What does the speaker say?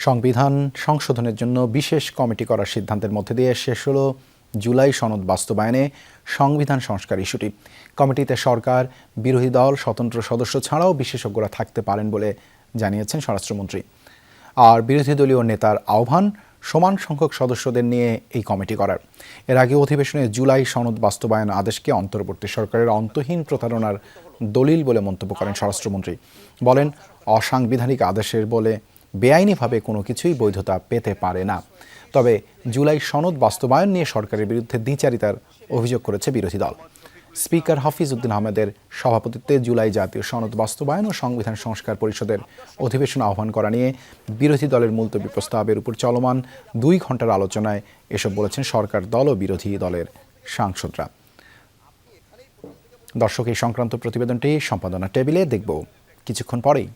সংবিধান সংশোধনের জন্য বিশেষ কমিটি করার সিদ্ধান্তের মধ্যে দিয়ে শেষ হলো জুলাই সনদ বাস্তবায়নে সংবিধান সংস্কার ইস্যুটি। কমিটিতে সরকার, বিরোধী দল, স্বতন্ত্র সদস্য ছাড়াও বিশেষজ্ঞরা থাকতে পারেন বলে জানিয়েছেন স্বরাষ্ট্রমন্ত্রী। আর বিরোধী দলীয় নেতার আহ্বান, সমান সংখ্যক সদস্যদের নিয়ে এই কমিটি করার। এর আগে অধিবেশনে জুলাই সনদ বাস্তবায়ন আদেশকে অন্তর্বর্তী সরকারের অন্তহীন প্রতারণার দলিল বলে মন্তব্য করেন স্বরাষ্ট্রমন্ত্রী। বলেন, অসাংবিধানিক আদেশের বলে বেআইনিভাবে কোনো কিছুই বৈধতা পেতে পারে না। তবে জুলাই সনদ বাস্তবায়ন নিয়ে সরকারের বিরুদ্ধে দ্বিচারিতার অভিযোগ করেছে বিরোধী দল। স্পিকার হাফিজ উদ্দিন আহমেদের সভাপতিত্বে জুলাই জাতীয় সনদ বাস্তবায়ন ও সংবিধান সংস্কার পরিষদের অধিবেশন আহ্বান করা নিয়ে বিরোধী দলের মুলতবি প্রস্তাবের উপর চলমান 2 ঘণ্টার আলোচনায় এসব বলেছেন সরকার দল ও বিরোধী দলের সাংসদরা। দর্শক, এই সংক্রান্ত প্রতিবেদনটি সম্পাদনা টেবিলে দেখব কিছুক্ষণ পরেই।